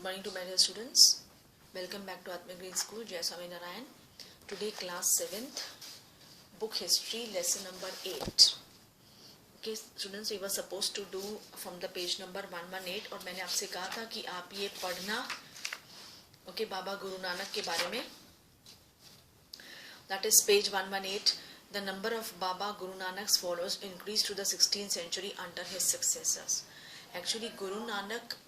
morning to my dear students. Welcome back to Atma Green School, Jai Swami Narayan. Today class 7th, book history, lesson number 8. Okay students, we were supposed to do from the page number 118 और मैंने आपसे कहा था कि आप ये पढ़ना okay, Baba Guru Nanak के बारे में. That is page 118. The number of Baba Guru Nanak's followers increased to the 16th century under his successors. Actually Guru Nanak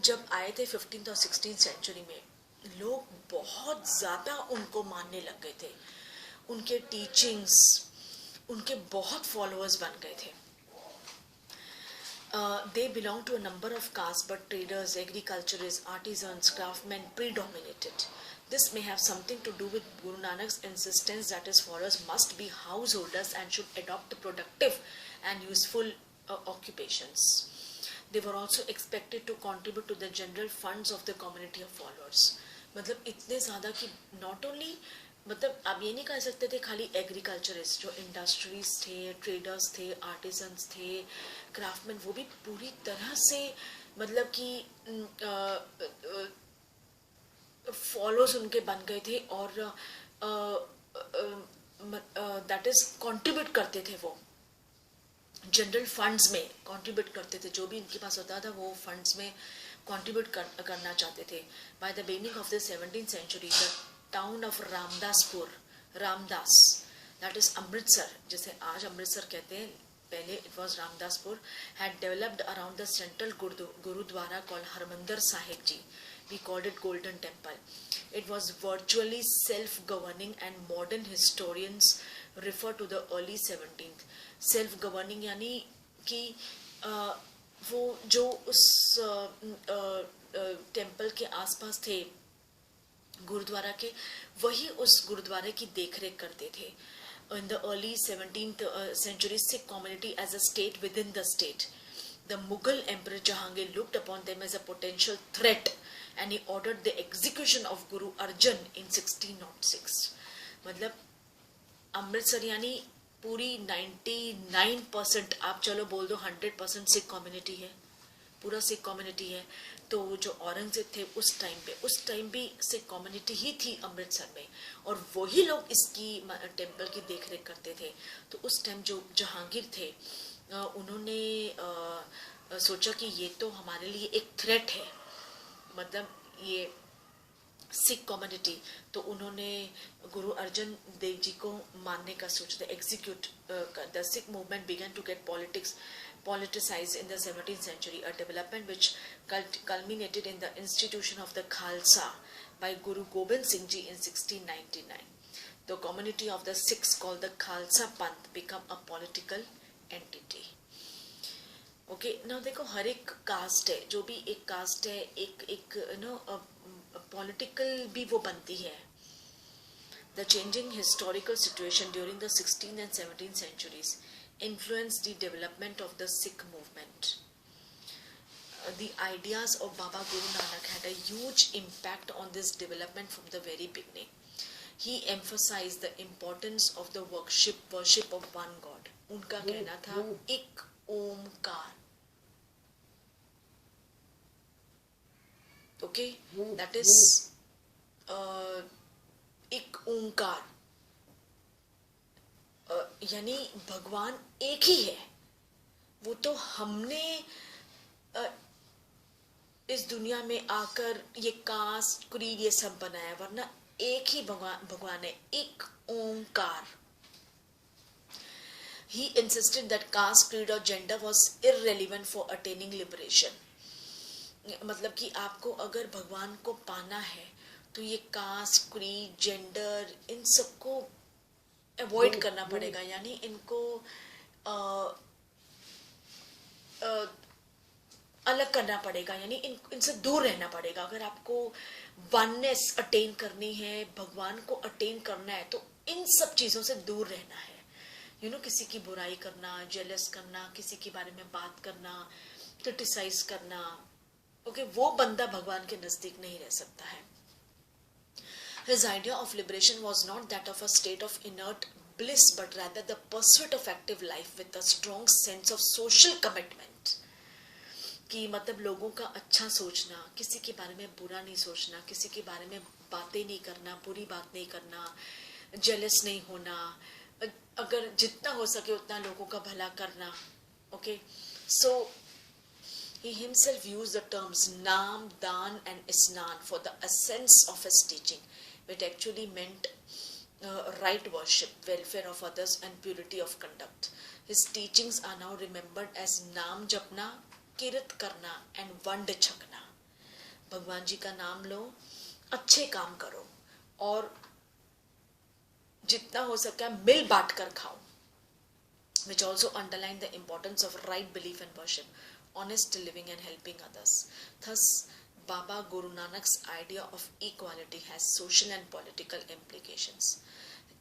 जब आए थे 15th और 16th सेंचुरी में, लोग बहुत ज़्यादा उनको मानने लग गए थे. उनके टीचिंग्स, उनके बहुत फॉलोअर्स बन गए थे. They belong to a number of castes, but traders, agriculturists, artisans, craftsmen predominated. This may have something to do with Guru Nanak's insistence that his followers must be householders and should adopt productive and useful occupations. They were also expected to contribute to the general funds of the community of followers. मतलब इतने ज़्यादा कि not only, मतलब आप ये नहीं कह सकते थे खाली एग्रीकल्चरिस्ट, जो इंडस्ट्रीज थे, ट्रेडर्स थे, आर्टिजन्स थे, क्राफ्टमैन, वो भी पूरी तरह से मतलब कि फॉलोअर्स उनके बन गए थे और दैट इज कंट्रीब्यूट करते थे. वो जनरल फंड्स में कंट्रीब्यूट करते थे. जो भी इनके पास होता था वो फंड्स में कंट्रीब्यूट करना चाहते थे. By the beginning of the 17th century the town of Ramdaspur, Ramdas, that is Amritsar, जैसे आज अमृतसर कहते हैं, पहले it was Ramdaspur, had developed around the central gurdwara called Harmandar Sahib ji. We called it Golden Temple. It was virtually self-governing and modern historians refer to the early 17th. Self-governing यानी कि वो जो उस टेम्पल के आसपास थे गुरुद्वारा के, वही उस गुरुद्वारे की देखरेख करते थे. In the early 17th century, Sikh community as a state within the state. The Mughal Emperor Jahangir looked upon them as a potential threat and he ordered the execution of Guru Arjan in 1606. मतलब अमृतसर यानी पूरी 99%, आप चलो बोल दो 100% Sikh community है, पूरा Sikh community है. तो जो औरंगजेब थे उस टाइम भी सिख कम्युनिटी ही थी अमृतसर में, और वही लोग इसकी टेम्पल की देखरेख करते थे. तो उस टाइम जो जहांगीर थे उन्होंने सोचा कि ये तो हमारे लिए एक थ्रेट है, मतलब ये सिख कम्युनिटी. तो उन्होंने गुरु अर्जन देव जी को मारने का सोचा, एग्जीक्यूट कर. The Sikh movement began to get politicized in the 17th century, a development which culminated in the institution of the Khalsa by Guru Gobind Singh Ji in 1699. The community of the Sikhs called the Khalsa Panth become a political entity. Okay ना, देखो हर एक cast है, जो भी एक cast है, एक political भी वो बनती है. The changing historical situation during the 16th and 17th centuries influenced the development of the Sikh movement. The ideas of Baba Guru Nanak had a huge impact on this development from the very beginning. He emphasized the importance of the worship of one God. उनका कहना था एक Omkar. Okay, that is एक ओंकार, यानी भगवान एक ही है. वो तो हमने इस दुनिया में आकर ये कास्ट क्रीड ये सब बनाया, वरना एक ही भगवान है, एक ओंकार. He insisted that caste, creed or gender was irrelevant for attaining liberation. मतलब कि आपको अगर भगवान को पाना है तो ये कास्ट, क्रीड, जेंडर, इन सबको अवॉइड करना पड़ेगा, यानी इनको अलग करना पड़ेगा, यानी इनसे दूर रहना पड़ेगा. अगर आपको वननेस अटेन करनी है, भगवान को अटेन करना है, तो इन सब चीज़ों से दूर रहना है. किसी की बुराई करना, जेलस करना, किसी के बारे में बात करना, क्रिटिसाइज करना, ओके, वो बंदा भगवान के नजदीक नहीं रह सकता है. His idea of liberation was not that of a state of inert bliss, but rather the pursuit of active life with a strong sense of social commitment. कि मतलब लोगों का अच्छा सोचना, किसी के बारे में बुरा नहीं सोचना, किसी के बारे में बातें नहीं करना, बुरी बात नहीं करना, जेलस नहीं होना, अगर जितना हो सके उतना लोगों का भला करना. Okay, so he himself used the terms Naam, Dan and Isnan for the essence of his teaching, which actually meant right worship, welfare of others and purity of conduct. His teachings are now remembered as Naam Japna, Kirat Karna and Vand Chakna. भगवान जी का नाम लो, अच्छे काम करो और जितना हो सके मिल बांट कर खाओ, which also underlined the importance of right belief and worship, honest living and helping others. Thus, Baba Guru Nanak's idea of equality has social and political implications.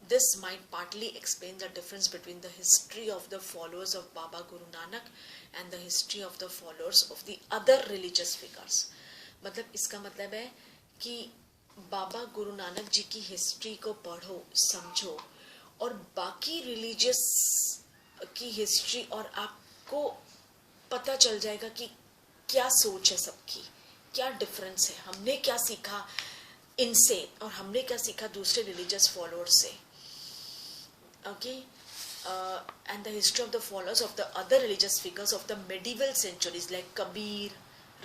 This might partly explain the difference between the history of the followers of Baba Guru Nanak and the history of the followers of the other religious figures. मतलब इसका मतलब है कि बाबा गुरु नानक जी की history को पढ़ो, समझो और बाकी रिलीजियस की हिस्ट्री और आपको पता चल जाएगा कि क्या सोच है सबकी, क्या डिफरेंस है, हमने क्या सीखा इनसे और हमने क्या सीखा दूसरे रिलीजियस फॉलोअर्स से. Okay, and the history of the followers of the other religious figures of the medieval centuries like Kabir,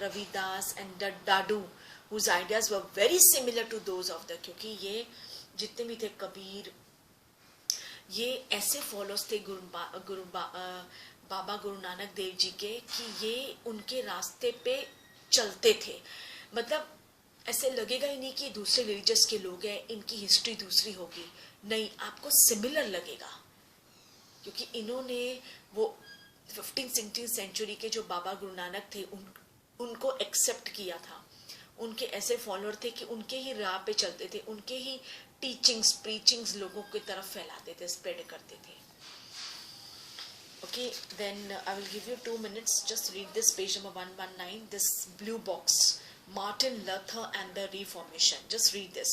Ravidas and Dadu, whose ideas were very similar to those of the, क्योंकि ये जितने भी थे कबीर, ये ऐसे followers थे बाबा गुरु नानक देव जी के कि ये उनके रास्ते पे चलते थे. मतलब ऐसे लगेगा ही नहीं कि दूसरे रिलीजियस के लोग हैं, इनकी हिस्ट्री दूसरी होगी, नहीं, आपको सिमिलर लगेगा क्योंकि इन्होंने वो 15th-16th सेंचुरी के जो बाबा गुरु नानक थे उनको एक्सेप्ट किया था. उनके ऐसे फॉलोअर थे कि उनके ही राह पे चलते थे, उनके ही टीचिंग्स प्रीचिंग्स लोगों की तरफ फैलाते थे, स्प्रेड करते थे. Okay, then I will give you 2 minutes. Just read this page number 119, this blue box, Martin Luther and the Reformation. Just read this.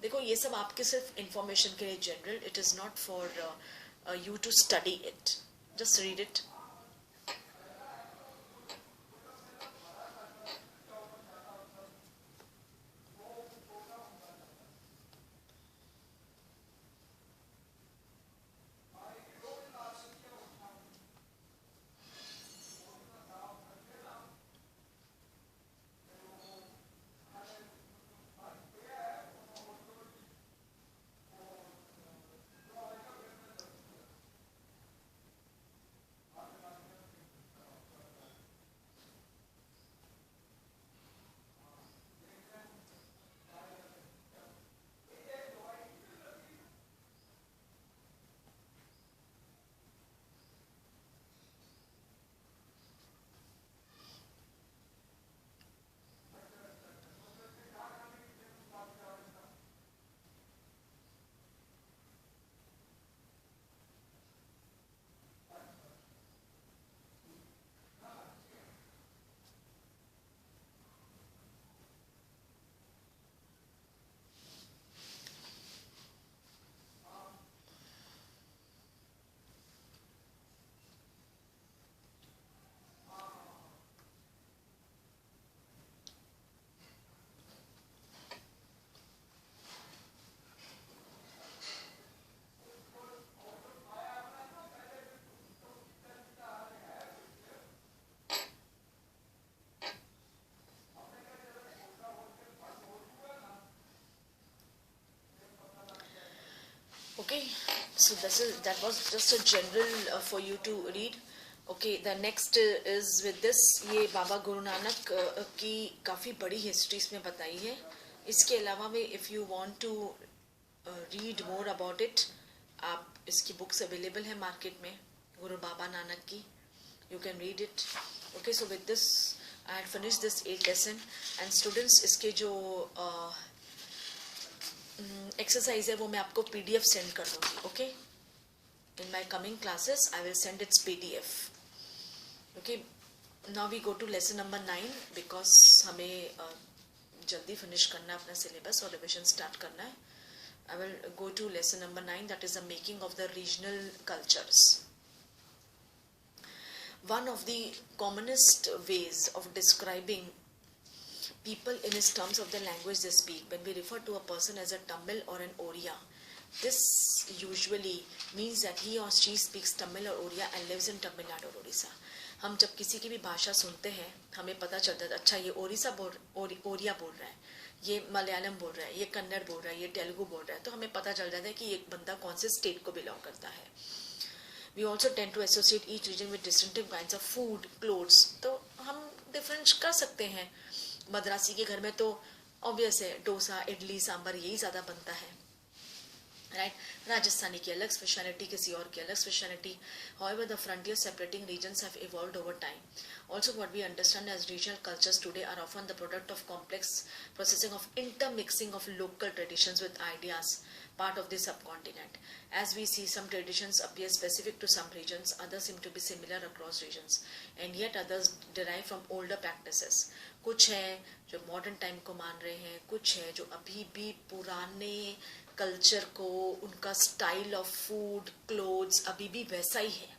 देखो ये सब आपके सिर्फ इंफॉर्मेशन के लिए general, it is not for you to study it. Just read it. Okay, so that was just a general for you to read. Okay, the next is with this. ये बाबा गुरु नानक की काफ़ी बड़ी हिस्ट्री इसमें बताई है. इसके अलावा भी if you want to read more about it, आप इसकी बुक्स अवेलेबल है मार्केट में गुरु बाबा नानक की. You can read it. Okay, so with this I had finished this 8th lesson and students इसके जो एक्सरसाइज है वो मैं आपको PDF सेंड कर दूंगी. Okay, in my coming classes I will send its PDF. Okay, now we go to lesson number 9 because हमें जल्दी फिनिश करना है अपना सिलेबस और रिविजन स्टार्ट करना है. I will go to lesson number 9, that is the making of the regional cultures. one of the commonest ways of describing people in his terms of the language they speak, when we refer to a person as a Tamil or an Oriya, this usually means that he or she speaks Tamil or Oriya and lives in Tamil Nadu or Odisha. हम जब किसी की भी भाषा सुनते हैं हमें पता चलता है अच्छा ये ओडिशा ओरिया बोल रहा है, ये मलयालम बोल रहा है, ये कन्नड़ बोल रहा है, ये तेलुगु बोल रहा है, तो हमें पता चल जाता है कि ये बंदा कौन से स्टेट को बिलोंग करता है. We also tend to associate each region with distinctive kinds of food, clothes. तो हम डिफरेंस कर सकते हैं. मद्रासी के घर में तो ऑब्वियस है डोसा इडली सांभर यही ज़्यादा बनता है, राइट. राजस्थानी की अलग स्पेशलिटी, किसी और की अलग speciality. However, the frontier separating regions have evolved over time. Also, what we understand as regional cultures today are often the product of complex processing of intermixing of local traditions with ideas part of the subcontinent. As we see, some traditions appear specific to some regions, others seem to be similar across regions, and yet others derive from older practices. कुछ है जो modern time को मान रहे हैं, कुछ है जो अभी भी पुराने कल्चर को, उनका स्टाइल ऑफ फूड क्लोथ्स अभी भी वैसा ही है.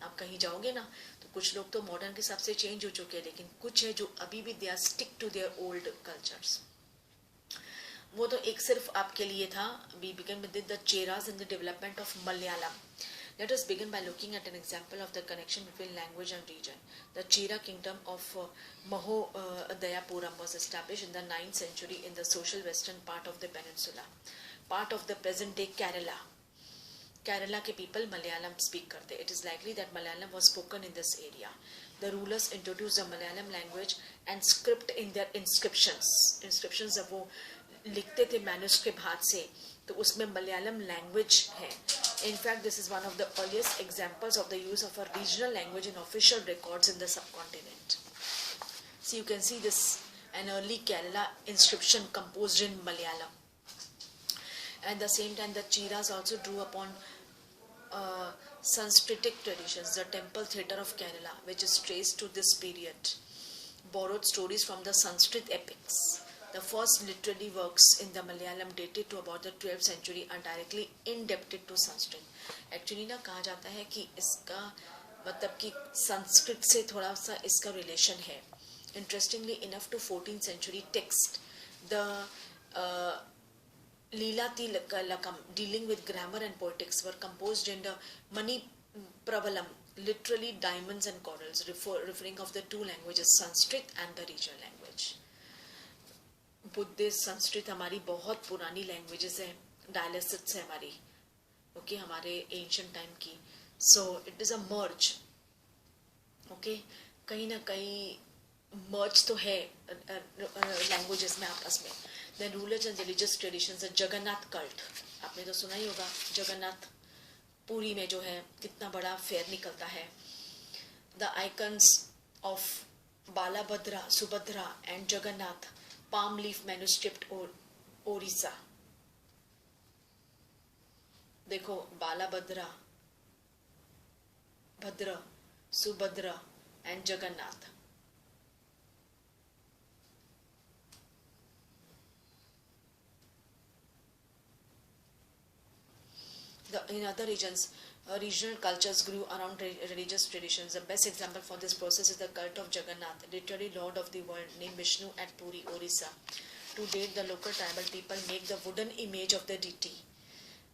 आप कहीं जाओगे ना तो कुछ लोग तो मॉडर्न के हिसाब से चेंज हो चुके हैं, लेकिन कुछ है जो अभी भी they are stick to their old cultures. वो तो एक सिर्फ आपके लिए था. We begin with the Cheras in the development of Malayalam. Let us begin by looking at an example of the connection between language and region. The Chera kingdom of Mahodayapuram was established in the 9th century in the social western part of the peninsula, part of the present-day Kerala. Kerala ke people Malayalam speak karte. It is likely that Malayalam was spoken in this area. The rulers introduced the Malayalam language and script in their inscriptions. Inscriptions जब वो लिखते थे manuscript हाथ से, तो उसमें Malayalam language है. In fact, this is one of the earliest examples of the use of a regional language in official records in the subcontinent. So you can see this, an early Kerala inscription composed in Malayalam. At the same time, the Cheras also drew upon Sanskritic traditions. The temple theatre of Kerala, which is traced to this period, borrowed stories from the Sanskrit epics. The first literary works in the Malayalam dated to about the 12th century are directly indebted to Sanskrit. Actually ना कहा जाता है कि इसका मतलब कि संस्कृत से थोड़ा सा इसका रिलेशन है. Interestingly enough, to 14th century text, the Leela-Tilakam dealing with grammar and poetics were composed in the Mani-Pravalam, literally diamonds and corals, referring of the two languages, Sanskrit and the regional language. Buddhist Sanskrit हमारी बहुत पुरानी languages है, dialects है हमारी, okay, हमारे ancient time की. So it is a merge, okay, कहीं ना कहीं मर्ज तो है लैंग्वेजेस में आपस में. Then rulers and religious traditions. Jagannath cult आपने तो सुना ही होगा. जगन्नाथ पुरी में जो है कितना बड़ा फेयर निकलता है. The icons of Balabhadra, Subhadra and Jagannath, palm leaf manuscript or Orissa. देखो बालाभद्रा, भद्रा, Subhadra and Jagannath. In other regions, regional cultures grew around religious traditions. The best example for this process is the cult of Jagannath, literally Lord of the world, named Vishnu at Puri, Orissa. To date, the local tribal people make the wooden image of the deity.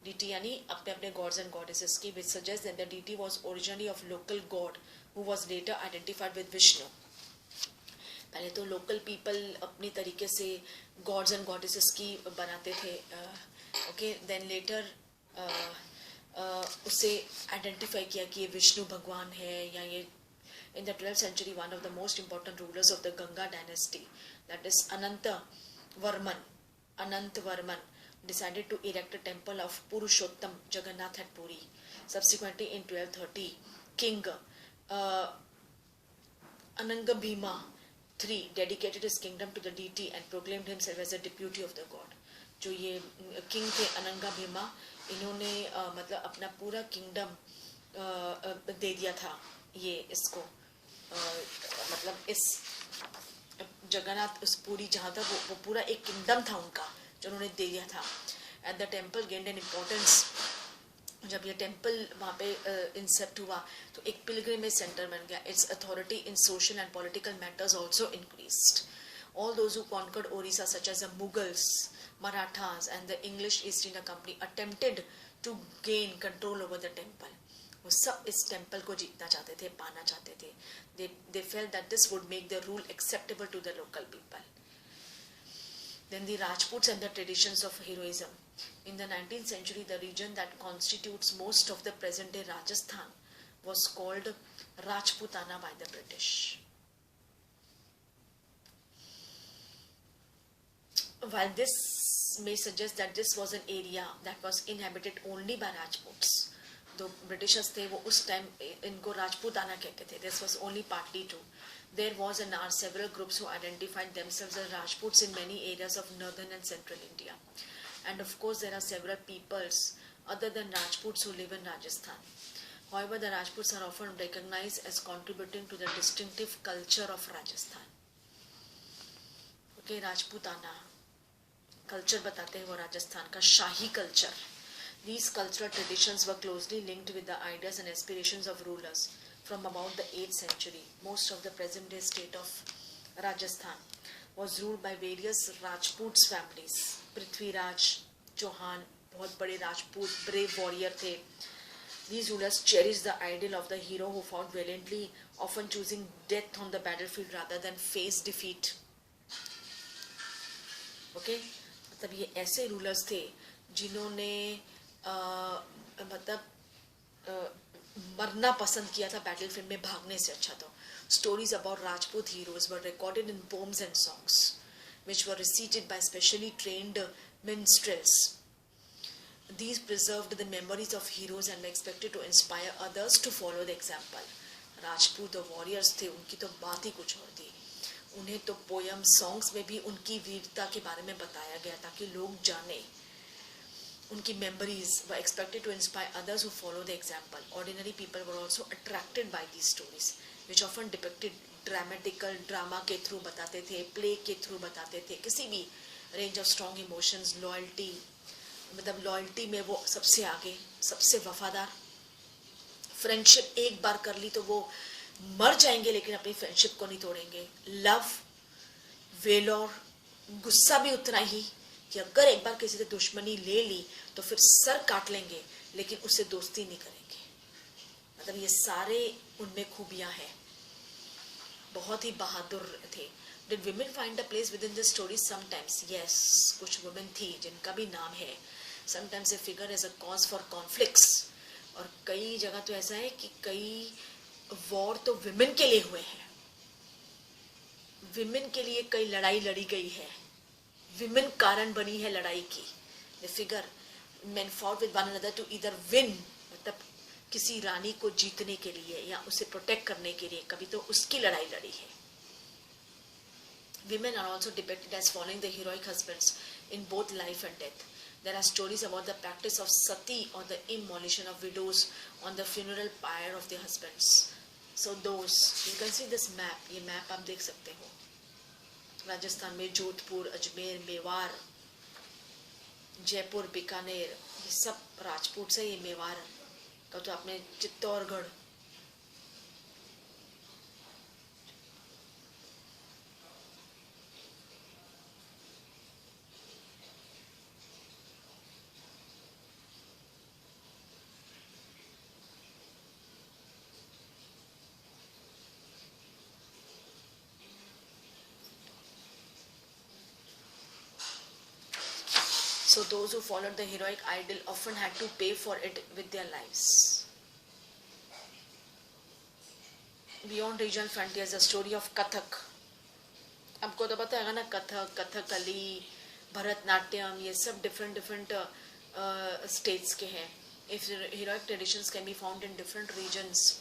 Deity यानी अपने अपने gods and goddesses की, which suggests that the deity was originally of local god, who was later identified with Vishnu. पहले तो local people अपनी तरीके से gods and goddesses की बनाते थे, okay, then later उसे आइडेंटिफाई किया कि ये विष्णु भगवान है या ये. In the 12th century, one of the most important rulers of the Ganga dynasty, that is Anantvarman, decided to erect a temple of Purushottam Jagannath at Puri. Subsequently, in 1230, King Anangabhima III dedicated his kingdom to the deity and proclaimed himself as a deputy of the god. जो ये king थे अनंगाभीमा, इन्होंने मतलब अपना पूरा kingdom दे दिया था ये इसको, मतलब इस जगन्नाथ उस पूरी जहाँ था वो पूरा एक किंगडम था उनका जो उन्होंने दे दिया था. And the temple gained N importance जब ये टेम्पल वहाँ पे इंसेप्ट हुआ तो एक पिलग्रिमेज सेंटर बन गया. It's authority in social and political matters also increased. All those who conquered Orissa, such as the Mughals, Marathas, and the English East India Company, attempted to gain control over the temple. वो सब इस temple को जीतना चाहते थे, पाना चाहते थे. They felt that this would make the rule acceptable to the local people. Then the Rajputs and the traditions of heroism. In the 19th century, the region that constitutes most of the present-day Rajasthan was called Rajputana by the British. While this may suggest that this was an area that was inhabited only by Rajputs, though Britishers थे वो उस time इनको Rajputana कहते थे. This was only partly true. There was and are several groups who identified themselves as Rajputs in many areas of northern and central India. And of course there are several peoples other than Rajputs who live in Rajasthan. However, the Rajputs are often recognized as contributing to the distinctive culture of Rajasthan. Okay, Rajputana culture बताते हैं वो राजस्थान का शाही culture. These cultural traditions were closely linked with the ideas and aspirations of rulers from about the 8th century. Most of the present-day state of Rajasthan was ruled by various Rajputs families. Prithviraj Chauhan, बहुत बड़े Rajput, brave warrior थे. These rulers cherished the ideal of the hero who fought valiantly, often choosing death on the battlefield rather than face defeat. Okay? मतलब ये ऐसे rulers थे जिन्होंने मतलब मरना पसंद किया था बैटलफील्ड में भागने से अच्छा. तो stories about Rajput heroes were recorded in poems and songs which were recited by specially trained minstrels. These preserved the memories of heroes and were expected to inspire others to follow the example. Rajput warriors थे, उनकी तो बात ही कुछ और थी. उन्हें तो poem songs में भी उनकी वीरता के बारे में बताया गया ताकि लोग जाने. उनकी memories were expected to inspire others who follow the example. Ordinary people were also attracted by these stories, which often depicted dramatical drama के through बताते थे, play के through बताते थे, किसी भी range of strong emotions, loyalty, मतलब loyalty में वो सबसे आगे, सबसे वफादार. फ्रेंडशिप एक बार कर ली तो वो मर जाएंगे लेकिन अपनी फ्रेंडशिप को नहीं तोड़ेंगे. लव, वेलोर, गुस्सा भी उतना ही कि अगर एक बार किसी से दुश्मनी ले ली तो फिर सर काट लेंगे लेकिन उससे दोस्ती नहीं करेंगे. मतलब ये सारे उनमें खूबियां हैं. बहुत ही बहादुर थे. Did women find a place within the story? Sometimes, yes. कुछ women थी जिनका भी नाम है. Sometimes they figure as a cause for conflicts. और कई जगह तो ऐसा है कि कई वॉर तो women के लिए हुए हैं. women के लिए कई लड़ाई लड़ी गई है. women कारण बनी है लड़ाई की. They figure men fought with one another to either win, मतलब किसी रानी को जीतने के लिए या उसे प्रोटेक्ट करने के लिए, कभी तो उसकी लड़ाई लड़ी है. Women are also depicted as following the heroic husbands in both life and death. There are stories about the practice of sati or the immolation of widows on the funeral pyre of their husbands. So those, you can see this map. ये map आप देख सकते हो. राजस्थान में जोधपुर, अजमेर, मेवाड़, जयपुर, बीकानेर, ये सब राजपूत से. ये मेवाड़ का तो आपने Chittorgarh, so those who followed the heroic ideal often had to pay for it with their lives. Beyond regional frontiers, the story of Kathak. आपको तो पता है ना, कथक, कथकली, भरतनाट्यम, ये सब different states के हैं. If heroic traditions can be found in different regions,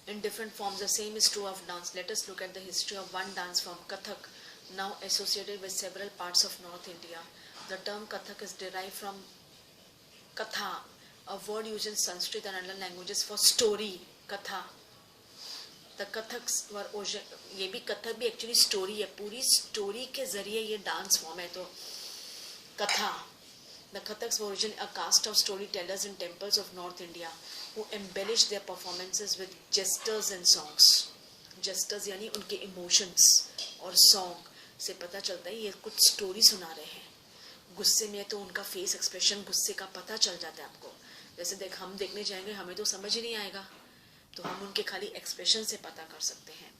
in different forms, the same is true of dance. Let us look at the history of one dance form, Kathak, now associated with several parts of North India. The term Kathak is derived from Katha, a word used in Sanskrit and other languages for story, Katha. The Kathaks were, ये भी कथक भी actually story है. पूरी story के जरिए ये dance form है. तो कथा, The Kathaks were originally a caste of storytellers in temples of North India who embellished their performances with gestures and songs. Gestures यानी उनके इमोशंस और सॉन्ग से पता चलता है ये कुछ स्टोरी सुना रहे हैं. गुस्से में तो उनका फेस एक्सप्रेशन गुस्से का पता चल जाता है आपको. जैसे हम देखने जाएंगे हमें तो समझ ही नहीं आएगा, तो हम उनके खाली एक्सप्रेशन से पता कर सकते हैं.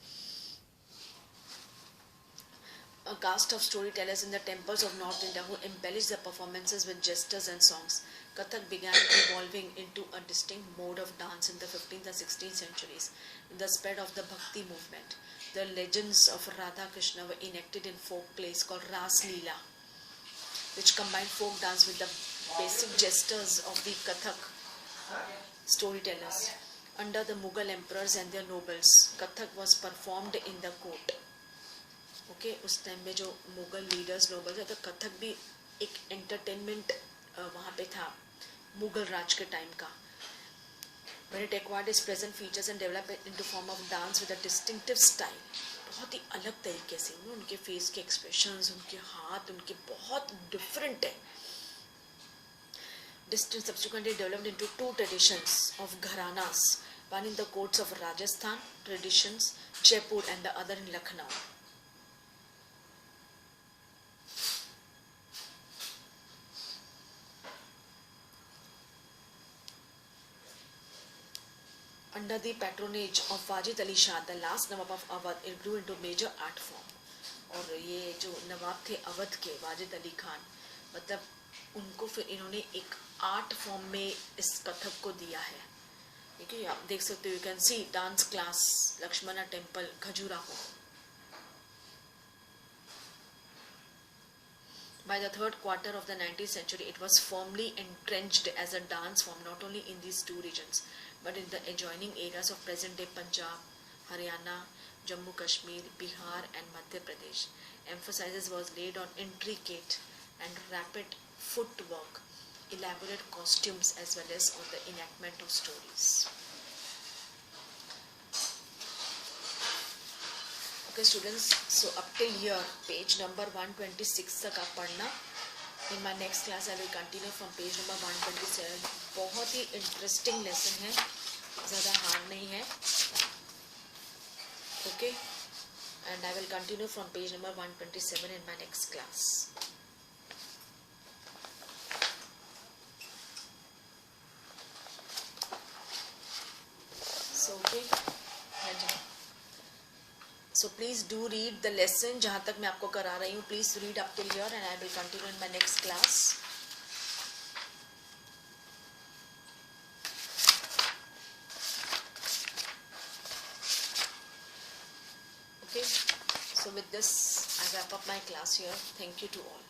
A caste of storytellers in the temples of North India who embellished their performances with gestures and songs. Kathak began evolving into a distinct mode of dance in the 15th and 16th centuries. In the spread of the Bhakti movement, the legends of Radha Krishna were enacted in folk plays called Ras Leela, which combined folk dance with the basic gestures of the Kathak storytellers. Under the Mughal emperors and their nobles, Kathak was performed in the court. Okay उस time में जो Mughal leaders Nobel थे तो कथक भी एक entertainment वहाँ पे था मुगल राज के टाइम का. When it acquired its present features and developed it into form of dance with a distinctive style, बहुत ही अलग तरीके से उनके फेस के एक्सप्रेशंस, उनके हाथ, उनके बहुत डिफरेंट है. Distinct subsequently developed into two traditions of gharanas, one in the courts of Rajasthan traditions, Jaipur, and the other in Lucknow. Under the patronage of Wajid Ali Shah, the last Nawab of Awadh, it grew into major art form. और ये जो नवाब थे अवध के वाजिद अली खान, मतलब उनको फिर इन्होंने एक आर्ट फॉर्म में इस कथक को दिया है. ठीक है, आप देख सकते हो. You can see dance class Lakshmana temple Khajuraho. By the third quarter of the 19th century, it was firmly entrenched as a dance form not only in these two regions, but in the adjoining areas of present-day Punjab, Haryana, Jammu Kashmir, Bihar and Madhya Pradesh. Emphasis was laid on intricate and rapid footwork, elaborate costumes as well as on the enactment of stories. Okay students, so up till here page number 126 तक आप पढ़ना. In my next class I will continue from page number 127. बहुत ही interesting lesson है, ज़्यादा hard नहीं है. Okay, and I will continue from page number 127 in my next class. So okay, so please do read the lesson जहाँ तक मैं आपको करा रही हूँ. Please read up till here and I will continue in my next class. Okay, so with this I wrap up my class here. Thank you to all.